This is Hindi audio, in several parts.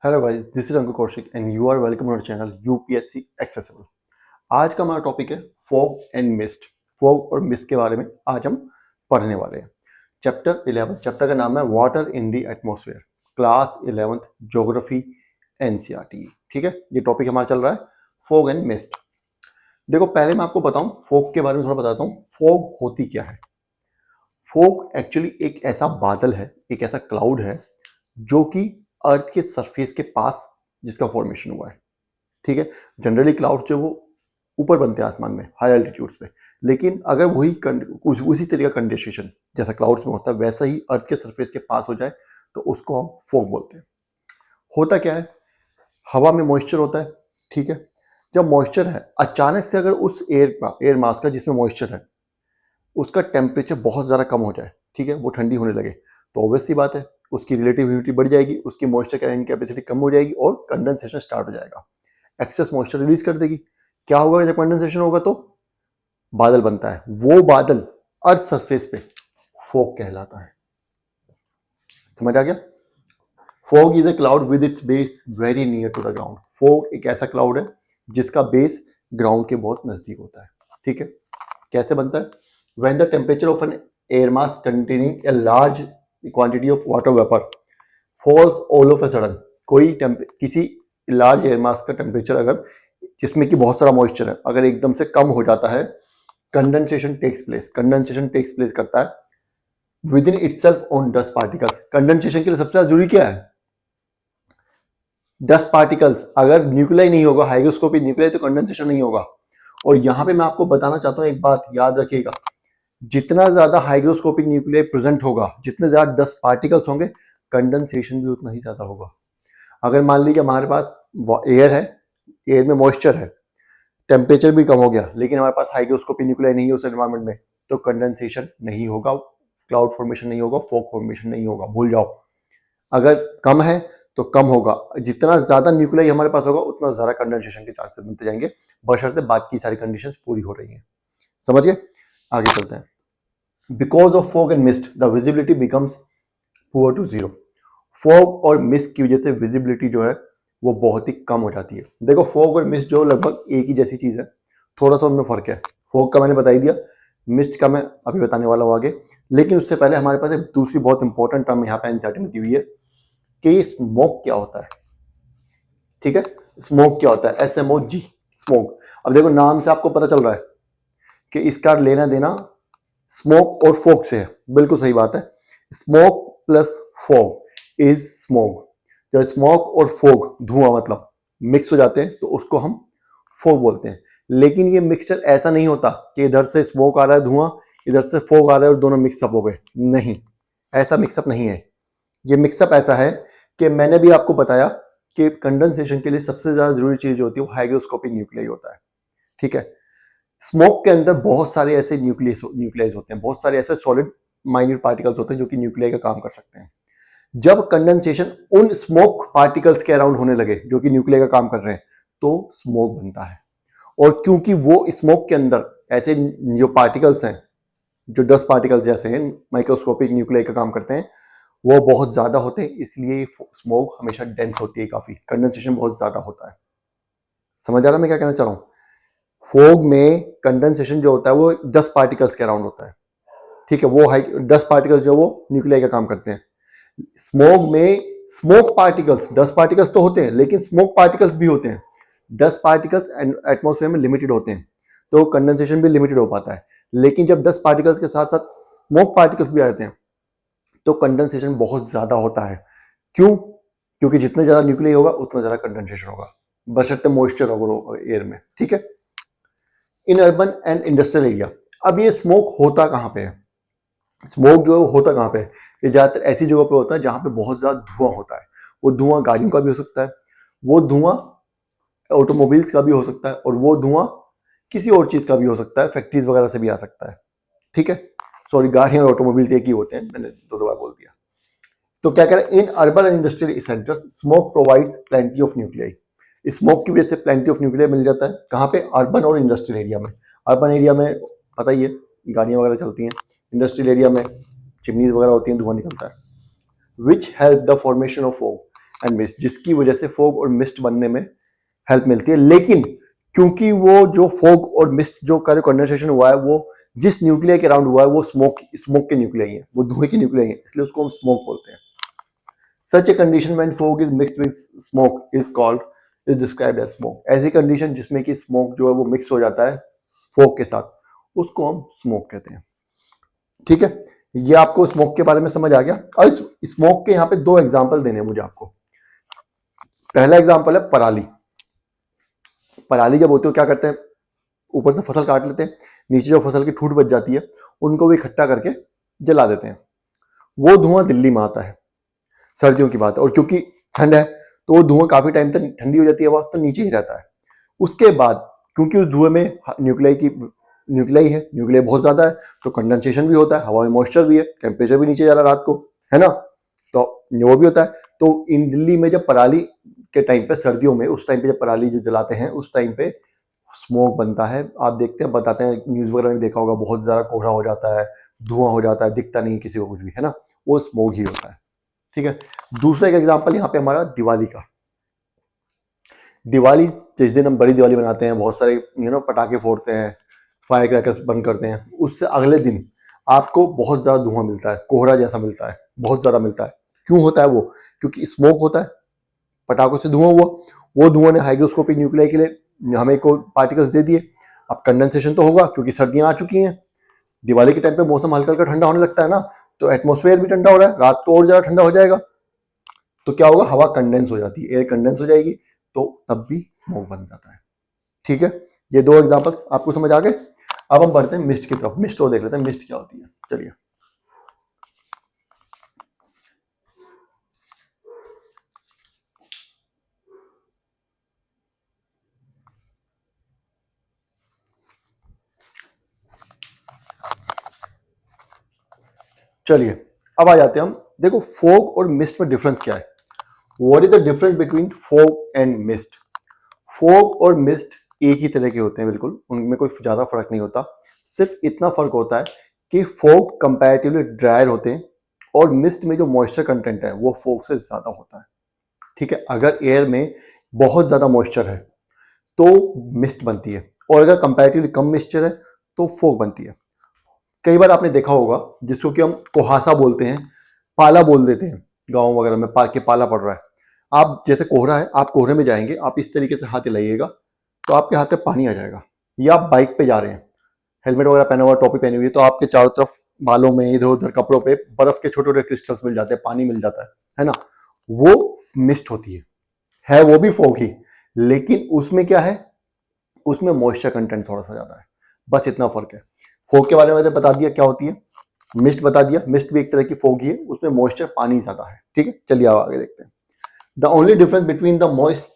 Hello guys, this is Ankur Kaushik and you are welcome to our channel UPSC accessible. आज का हमारा टॉपिक है फॉग एंड मिस्ट। फॉग और मिस्ट के बारे में आज हम पढ़ने वाले हैं। चैप्टर 11, चैप्टर का नाम है water in the atmosphere, class 11th geography NCERT. ठीक है, ये टॉपिक हमारा चल रहा है फॉग एंड मिस्ट। देखो, पहले मैं आपको बताऊं फॉग के बारे में, थोड़ा बताता हूँ फॉग होती क्या है। फॉग एक्चुअली एक ऐसा बादल है, एक ऐसा क्लाउड है जो कि अर्थ के सरफेस के पास जिसका फॉर्मेशन हुआ है। ठीक है, जनरली क्लाउड जो वो ऊपर बनते हैं आसमान में, हाई एल्टीट्यूड्स पे। लेकिन अगर वही उसी तरीके का कंडेंसेशन जैसा क्लाउड्स में होता है वैसा ही अर्थ के सरफेस के पास हो जाए तो उसको हम फॉग बोलते हैं। होता क्या है, हवा में मॉइस्चर होता है। ठीक है, जब मॉइस्चर है अचानक से अगर उस एयर मास का जिसमें मॉइस्चर है उसका टेम्परेचर बहुत ज़्यादा कम हो जाए, ठीक है, वो ठंडी होने लगे, तो ऑब्वियस सी बात है उसकी रिलेटिव ह्यूमिडिटी बढ़ जाएगी, उसकी मॉइस्चर कैरिंग कैपेसिटी कम हो जाएगी और कंडेंसेशन स्टार्ट हो जाएगा। एक्सेस मॉइस्चर रिलीज कर देगी। क्या होगा जब कंडेंसेशन होगा तो बादल बनता है। वो बादल अर्थ सरफेस पे फॉग कहलाता है। समझ आ गया? Fog is a cloud with its base very near to the ground. Fog एक ऐसा क्लाउड है जिसका बेस ग्राउंड के बहुत नजदीक होता है। ठीक है, कैसे बनता है? When the temperature of an air mass containing a large quantity of water vapour falls all of a sudden. किसी लार्ज एयर मास का टेम्परेचर अगर जिसमें कि बहुत सारा मॉइस्चर है अगर एकदम से कम हो जाता है, condensation takes place. Condensation takes place करता है within itself on dust particles. Condensation के लिए सबसे ज्यादा जरूरी क्या है? Dust particles. अगर न्यूक्लियाई नहीं होगा, हाइग्रोस्कोपिक न्यूक्लियाई, तो कंडेंसेशन नहीं होगा। और यहां पे मैं आपको बताना चाहता हूं एक बात याद रखिएगा, जितना ज्यादा हाइग्रोस्कोपिक न्यूक्लियाई प्रेजेंट होगा, जितने ज्यादा डस्ट पार्टिकल्स होंगे, कंडेंसेशन भी उतना ही ज्यादा होगा। अगर मान लीजिए हमारे पास एयर है, एयर में मॉइस्चर है, टेम्परेचर भी कम हो गया, लेकिन हमारे पास हाइग्रोस्कोपिक न्यूक्लियाई नहीं है उस एनवायरमेंट में, तो कंडेंसेशन नहीं होगा, क्लाउड फॉर्मेशन नहीं होगा, फॉग फॉर्मेशन नहीं होगा, भूल जाओ। अगर कम है तो कम होगा, जितना ज्यादा न्यूक्लियाई हमारे पास होगा उतना ज्यादा कंडेंसेशन के चांसेस बनते जाएंगे, बशर्ते बाकी सारी कंडीशंस पूरी हो रही हैं। समझ गए? आगे चलते हैं। Because of fog and mist the visibility becomes poor to zero. Fog और मिस्ट की वजह से विजिबिलिटी जो है वो बहुत ही कम हो जाती है। देखो, फॉग और मिस्ट जो लगभग एक ही जैसी चीज है, थोड़ा सा उनमें फर्क है। फॉग का मैंने बता ही दिया, मिस्ट का मैं अभी बताने वाला हूँ आगे। लेकिन उससे पहले हमारे पास एक दूसरी बहुत इंपॉर्टेंट टर्म यहाँ पे एनसीईआरटी में दी हुई है कि स्मोक क्या होता है। ठीक है, स्मोक क्या होता है? SMOG, smoke. अब देखो, नाम से आपको पता चल रहा है कि इसका लेना देना स्मोक और फॉग से है। बिल्कुल सही बात है, smoke plus fog is smoke. जब स्मोक और फॉग, धुआं मतलब, मिक्स हो जाते हैं तो उसको हम फॉग बोलते हैं। लेकिन ये मिक्सचर ऐसा नहीं होता कि इधर से स्मोक आ रहा है, धुआं, इधर से फॉग आ रहा है और दोनों मिक्सअप हो गए। नहीं, ऐसा मिक्सअप नहीं है। ये मिक्सअप ऐसा है कि मैंने भी आपको बताया कि कंडेंसेशन के लिए सबसे ज्यादा जरूरी चीज जो होती है वो हाइग्रोस्कोपिक न्यूक्लियाई होता है। ठीक है, स्मोक के अंदर बहुत सारे ऐसे न्यूक्लियस होते हैं, बहुत सारे ऐसे सॉलिड माइन्यूट पार्टिकल्स होते हैं जो कि न्यूक्लियाई का काम कर सकते हैं। जब कंडेंसेशन उन स्मोक पार्टिकल्स के अराउंड होने लगे जो कि न्यूक्लियाई का काम कर रहे हैं तो स्मोक बनता है। और क्योंकि वो स्मोक के अंदर ऐसे जो पार्टिकल्स हैं जो डस्ट पार्टिकल्स जैसे हैं, माइक्रोस्कोपिक न्यूक्लियाई का काम करते हैं, वो बहुत ज्यादा होते हैं, इसलिए स्मोक हमेशा डेंस होती है, काफी कंडेंसेशन बहुत ज्यादा होता है। समझ आ रहा है मैं क्या कहना चाह रहा हूँ? फोग में कंडेंसेशन जो होता है वो डस्ट पार्टिकल्स के अराउंड होता है। ठीक है, वो डस्ट पार्टिकल्स जो वो न्यूक्लियाई का काम करते हैं। स्मोक में स्मोक पार्टिकल्स, डस्ट पार्टिकल्स तो होते हैं लेकिन स्मोक पार्टिकल्स भी होते हैं। डस्ट पार्टिकल्स एटमॉस्फेयर में लिमिटेड होते हैं तो कंडेंसेशन भी लिमिटेड हो पाता है। लेकिन जब डस्ट पार्टिकल्स के साथ साथ स्मोक पार्टिकल्स भी आते हैं तो कंडेंसेशन बहुत ज्यादा होता है। क्यों? क्योंकि जितना ज्यादा न्यूक्लियाई होगा उतना ज्यादा कंडेंसेशन होगा, बशर्ते मॉइस्चर होगा एयर में। ठीक है, in urban and industrial area. अब ये स्मोक होता कहाँ पे है? स्मोक जो है वो होता कहाँ पे है? ये ज्यादातर ऐसी जगह पे होता है जहाँ पे बहुत ज्यादा धुआं होता है। वो धुआं गाड़ियों का भी हो सकता है, वो धुआं ऑटोमोबाइल्स का भी हो सकता है, और वो धुआं किसी और चीज का भी हो सकता है, फैक्ट्रीज वगैरह से भी आ सकता है। ठीक है, सॉरी, गाड़ियां और ऑटोमोबाइल्स एक ही होते हैं, मैंने दो बार बोल दिया। तो क्या कह रहे हैं? In urban and industrial centres smoke provides plenty of nuclei. Smoke की वजह से प्लेंटी ऑफ न्यूक्लियाई मिल जाता है। कहाँ पे? अर्बन और इंडस्ट्रियल एरिया में। अर्बन एरिया में पता ही है गाड़ियां वगैरह चलती हैं, इंडस्ट्रियल एरिया में चिमनीज वगैरह होती हैं, धुआं निकलता है। Which help the formation of fog. And mist, जिसकी वजह से फॉग और मिस्ट बनने में हेल्प मिलती है। लेकिन क्योंकि वो जो फॉग और मिस्ट जो का जो कंडेंसेशन हुआ है वो जिस न्यूक्लियर के अराउंड हुआ है वो स्मोक के न्यूक्लियर है, वो धुएं की न्यूक्लियर है, इसलिए उसको हम स्मोक बोलते हैं। Such a condition when fog is mixed with smoke is described as smoke. ऐसी कंडीशन जिसमें कि स्मोक जो है वो मिक्स हो जाता है फॉग के साथ, उसको हम स्मोक कहते हैं। ठीक है, ये आपको स्मोक के बारे में समझ आ गया। और इस स्मोक के यहाँ पे दो एग्जाम्पल देने हैं मुझे आपको। पहला एग्जाम्पल है पराली। पराली जब होती है क्या करते हैं, ऊपर से फसल काट लेते हैं, नीचे जो फसल की ठूठ बच जाती है उनको भी इकट्ठा करके जला देते हैं। वो धुआं दिल्ली में आता है, सर्दियों की बात है, और क्योंकि ठंड है तो वो धुआं काफी टाइम तक ठंडी हो जाती है, हवा तो नीचे ही रहता है। उसके बाद क्योंकि उस धुएं में न्यूक्लियाई है, न्यूक्लियाई बहुत ज्यादा है, तो कंडेंसेशन भी होता है, हवा में मॉइस्चर भी है, टेम्परेचर भी नीचे जा रहा है रात को, है ना, तो वो भी होता है। तो इन दिल्ली में जब पराली के टाइम पे, सर्दियों में, उस टाइम पे जब पराली जो जलाते हैं उस टाइम पे स्मोक बनता है। आप देखते हैं, बताते हैं, न्यूज वगैरह में देखा होगा, बहुत ज्यादा कोहरा हो जाता है, धुआं हो जाता है, दिखता नहीं किसी को कुछ भी, है ना, वो स्मोक ही होता है। ठीक है, दूसरा एक एग्जाम्पल यहाँ पे हमारा दिवाली का। दिवाली जिस दिन हम बड़ी दिवाली बनाते हैं, बहुत सारे पटाखे फोड़ते हैं, फायर क्रैकर्स बंद करते हैं, उससे अगले दिन आपको बहुत ज्यादा धुआं मिलता है, कोहरा जैसा मिलता है, बहुत ज्यादा मिलता है। क्यों होता है वो? क्योंकि स्मोक होता है, पटाखों से धुआं हुआ, वो धुआं ने हाइग्रोस्कोपिक न्यूक्लियाई के लिए हमें को पार्टिकल्स दे दिए। अब कंडेंसेशन तो होगा क्योंकि सर्दियां आ चुकी हैं, दिवाली के टाइम पे मौसम हल्का हल्का ठंडा होने लगता है ना, तो एटमॉस्फेयर भी ठंडा हो रहा है, रात को और ज्यादा ठंडा हो जाएगा, तो क्या होगा, हवा कंडेंस हो जाती है, एयर कंडेंस हो जाएगी, तो तब भी स्मोक बन जाता है। ठीक है, ये दो एग्जांपल आपको समझ आ गए। अब हम बढ़ते हैं मिस्ट की तरफ, मिस्ट और देख लेते हैं मिस्ट क्या होती है। चलिए, चलिए अब आ जाते हैं हम, देखो फॉग और मिस्ट में डिफरेंस क्या है। What is the difference between fog and mist? Fog और मिस्ट एक ही तरह के होते हैं, बिल्कुल उनमें कोई ज्यादा फर्क नहीं होता। सिर्फ इतना फर्क होता है कि फॉग कंपैरेटिवली ड्रायर होते हैं और मिस्ट में जो मॉइस्चर कंटेंट है वो फॉग से ज्यादा होता है। ठीक है, अगर एयर में बहुत ज्यादा मॉइस्चर है तो मिस्ट बनती है, और अगर कंपैरेटिवली कम मॉइस्चर है तो फॉग बनती है। कई बार आपने देखा होगा, जिसको कि हम कुहासा बोलते हैं, पाला बोल देते हैं गाँव वगैरह में, के पाला पड़ रहा है। आप जैसे कोहरा है, आप कोहरे में जाएंगे, आप इस तरीके से हाथ हिलाइएगा तो आपके हाथ में पानी आ जाएगा। या आप बाइक पे जा रहे हैं, हेलमेट वगैरह पहना हुआ, टोपी पहनी हुई है, तो आपके चारों तरफ बालों में, इधर उधर कपड़ों पे बर्फ के छोटे छोटे क्रिस्टल्स मिल जाते हैं, पानी मिल जाता है ना, वो मिस्ट होती है वो भी फॉग ही, लेकिन उसमें क्या है, उसमें मॉइस्चर कंटेंट थोड़ा सा ज्यादा है, बस इतना फर्क है। फॉग के बारे में मैंने बता दिया क्या होती है, मिस्ट बता दिया, मिस्ट भी एक तरह की फॉग ही है, उसमें मॉइस्चर पानी ज्यादा है। ठीक है, चलिए अब आगे देखते हैं। The only difference between the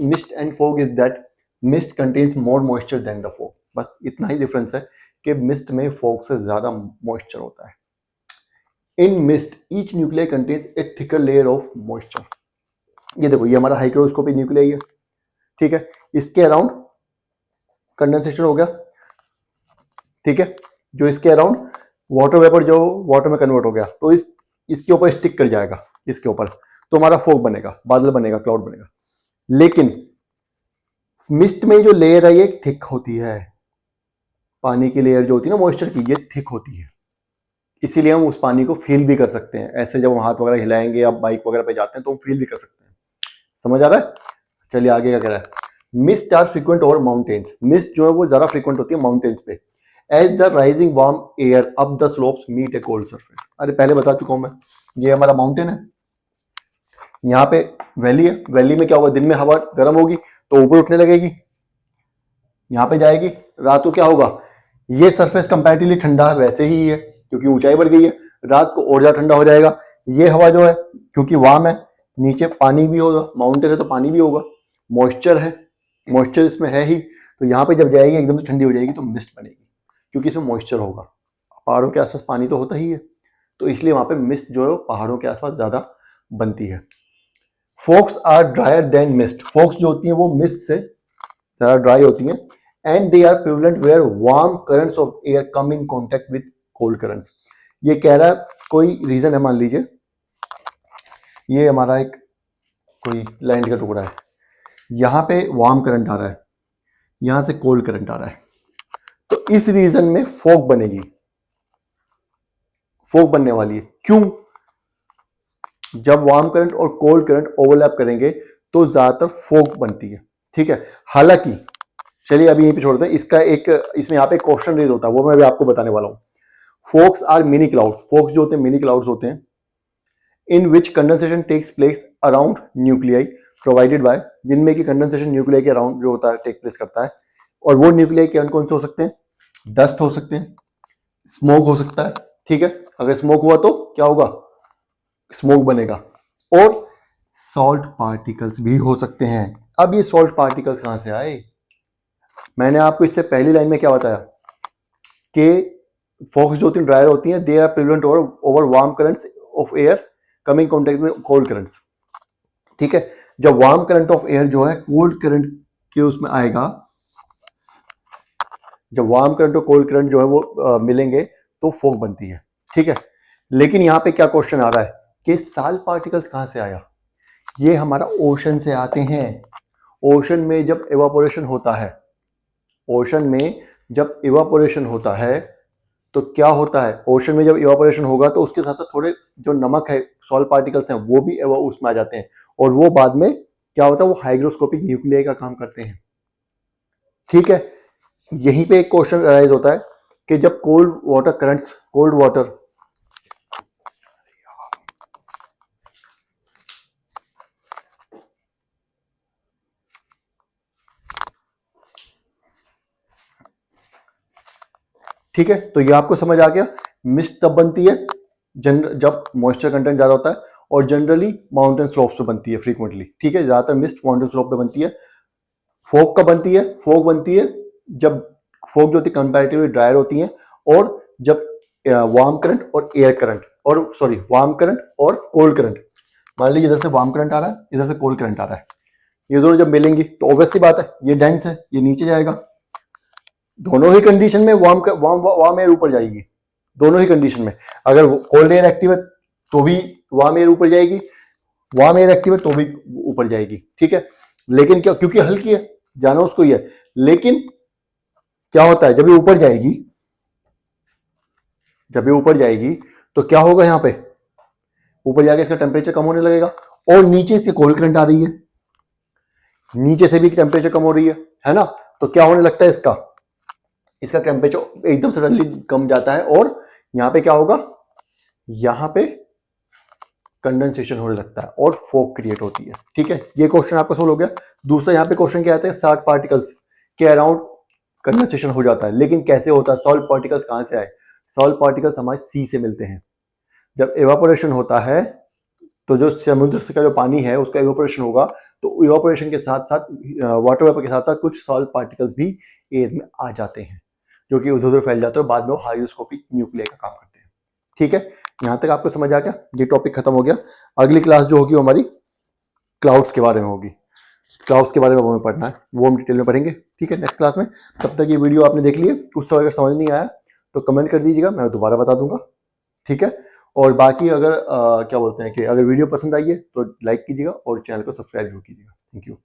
mist and fog is that mist contains more moisture than the fog. बस इतना ही डिफरेंस है कि मिस्ट में फॉग से ज्यादा मॉइस्चर होता है। In mist each nuclear contains a thicker layer of moisture. ये देखो, ये हमारा हाइग्रोस्कोपिक न्यूक्लियर है। ठीक है, इसके अराउंड कंडेंसेशन हो गया। ठीक है, जो इसके अराउंड वाटर वेपर जो वाटर में कन्वर्ट हो गया, तो इसके ऊपर स्टिक कर जाएगा, इसके ऊपर, तो हमारा फॉग बनेगा, बादल बनेगा, क्लाउड बनेगा। लेकिन मिस्ट में जो लेयर है ये थिक होती है, पानी की लेयर जो होती है ना मॉइस्चर की, ये थिक होती है, इसीलिए हम उस पानी को फील भी कर सकते हैं। ऐसे जब हम हाथ वगैरह हिलाएंगे या बाइक वगैरह पे जाते हैं तो हम फील भी कर सकते हैं। समझ आ रहा है? चलिए आगे क्या कह रहा है। Mist are frequent over mountains. Mist जो है वो ज्यादा फ्रीक्वेंट होती है माउंटेन्स पे। As the rising warm air up the slopes meet a cold surface. अरे पहले बता चुका हूं मैं, ये हमारा माउंटेन है, यहाँ पे वैली है, वैली में क्या होगा, दिन में हवा गर्म होगी तो ऊपर उठने लगेगी, यहाँ पे जाएगी, रात को क्या होगा, ये सरफेस कंपैरेटिवली ठंडा वैसे ही है क्योंकि ऊंचाई बढ़ गई है, रात को और ज्यादा ठंडा हो जाएगा। ये हवा जो है क्योंकि वार्म है, नीचे पानी भी होगा, माउंटेन है तो पानी भी होगा, मॉइस्चर है, मॉइस्चर इसमें है ही, तो यहाँ पे जब जाएगी एकदम से ठंडी हो जाएगी तो मिस्ट बनेगी क्योंकि इसमें मॉइस्चर होगा। पहाड़ों के आसपास पानी तो होता ही है, तो इसलिए वहां पे मिस्ट जो है पहाड़ों के आसपास ज्यादा बनती है। Fogs are drier than mist. Fogs जो होती है वो मिस्ट से ज्यादा ड्राई होती हैं, and they are prevalent where warm currents of air come in contact with cold currents. ये कह रहा है कोई रीजन है, मान लीजिए ये हमारा एक कोई लैंड का टुकड़ा है, यहाँ पे वार्म करंट आ रहा है, यहाँ से कोल्ड करंट आ रहा है, तो इस रीजन में फॉग बनेगी, फॉग बनने वाली है। क्यों? जब वार्म करंट और कोल्ड करंट ओवरलैप करेंगे तो ज्यादातर फॉग बनती है, ठीक है। हालांकि चलिए अभी यहीं पे छोड़ते हैं, इसका एक इसमें यहाँ पे क्वेश्चन रेज होता है, वो मैं अभी आपको बताने वाला हूं। Fogs are mini clouds, fogs जो होते हैं मिनी क्लाउड्स होते हैं, in which condensation takes place around nuclei provided by, जिनमें कि कंडेंसेशन न्यूक्लियाई के अराउंड जो होता है टेक प्लेस करता है। और वो न्यूक्लियाई कौन से हो सकते हैं? डस्ट हो सकते हैं, स्मोक हो सकता है, ठीक है। अगर स्मोक हुआ तो क्या होगा? स्मोक बनेगा। और सॉल्ट पार्टिकल्स भी हो सकते हैं। अब ये सॉल्ट पार्टिकल्स कहां से आए? मैंने आपको इससे पहली लाइन में क्या बताया कि फॉक्स जो होती है ड्रायर होती हैं, they are prevalent over warm currents of air coming contact में कोल्ड करंट्स, ठीक है। जब वार्म करंट ऑफ एयर जो है कोल्ड करंट के उसमें आएगा, जब वार्म करंट और कोल्ड करंट जो है वो मिलेंगे तो फॉग बनती है, ठीक है। लेकिन यहां पे क्या क्वेश्चन आ रहा है कि सॉल्ट पार्टिकल्स कहां से आया? ये हमारा ओशन से आते हैं। ओशन में जब इवापोरेशन होता है, ओशन में जब इवापोरेशन होता है तो क्या होता है? ओशन में जब इवापोरेशन होगा तो उसके साथ साथ थोड़े जो नमक है, सॉल्ट पार्टिकल्स हैं, वो भी उसमें आ जाते हैं, और वो बाद में क्या होता है? वो हाइग्रोस्कोपिक न्यूक्लियाई का काम करते हैं, ठीक है। यहीं पे एक क्वेश्चन अराइज होता है कि जब cold water currents, cold water, ठीक है, तो ये आपको समझ आ गया। मिस्ट तब बनती है जब मॉइस्चर कंटेंट ज्यादा होता है, और जनरली माउंटेन स्लोप्स पे बनती है फ्रीक्वेंटली, ठीक है। ज्यादातर मिस्ट माउंटेन स्लोप पे बनती है। फॉग कब बनती है? फॉग बनती है जब फॉग जो होती है कंपैरेटिवली ड्रायर होती है, और जब वार्म करंट और एयर करंट, और सॉरी वार्म करंट और कोल्ड करंट, मान लीजिए इधर से वार्म करंट आ रहा है, इधर से कोल्ड करंट आ रहा है, ये दोनों जब मिलेंगी तो ऑब्वियस सी बात है ये डेंस है, ये नीचे जाएगा। दोनों ही कंडीशन में वार्म एयर ऊपर जाएगी, दोनों ही कंडीशन में। अगर कोल्ड एयर एक्टिव है तो भी वार्म एयर ऊपर जाएगी, वार्म एयर एक्टिव है तो भी ऊपर जाएगी, ठीक है। लेकिन क्या, क्योंकि हल्की है, जाना उसको ही है। लेकिन क्या होता है जब ये ऊपर जाएगी, जब ये ऊपर जाएगी तो क्या होगा? यहाँ पे ऊपर जाके इसका टेम्परेचर कम होने लगेगा, और नीचे से कोल्ड करंट आ रही है, नीचे से भी टेम्परेचर कम हो रही है ना। तो क्या होने लगता है? इसका टेम्परेचर एकदम सडनली कम जाता है, और यहाँ पे क्या होगा? यहाँ पे कंडेंसेशन होने लगता है और फॉग क्रिएट होती है, ठीक है। ये क्वेश्चन आपका सोल्व हो गया। दूसरा यहाँ पे क्वेश्चन क्या आता है? सॉल्ट पार्टिकल्स के अराउंड कंडेंसेशन हो जाता है, लेकिन कैसे होता है? सॉल्ट पार्टिकल्स कहाँ से आए? सॉल्ट पार्टिकल्स हमारे सी से मिलते हैं। जब एवापोरेशन होता है तो जो समुद्र का जो पानी है उसका इवापोरेशन होगा, तो इवापोरेशन के साथ साथ वाटर वेपर के साथ साथ कुछ सॉल्ट पार्टिकल्स भी एयर में आ जाते हैं, जो कि उधर उधर फैल जाते हैं और बाद में हाइड्रोस्कोपिक न्यूक्लियाई का काम करते हैं, ठीक है। यहां तक आपको समझ आ गया? ये टॉपिक खत्म हो गया। अगली क्लास जो होगी हमारी क्लाउड्स के बारे में होगी। क्लाउड्स के बारे में हमें पढ़ना है, वो हम डिटेल में पढ़ेंगे, ठीक है, नेक्स्ट क्लास में। तब तक ये वीडियो आपने देख लिया, कुछ अगर समझ नहीं आया तो कमेंट कर दीजिएगा, मैं दोबारा बता दूंगा, ठीक है। और बाकी अगर क्या बोलते हैं कि अगर वीडियो पसंद आई है तो लाइक कीजिएगा और चैनल को सब्सक्राइब जरूर कीजिएगा। Thank you.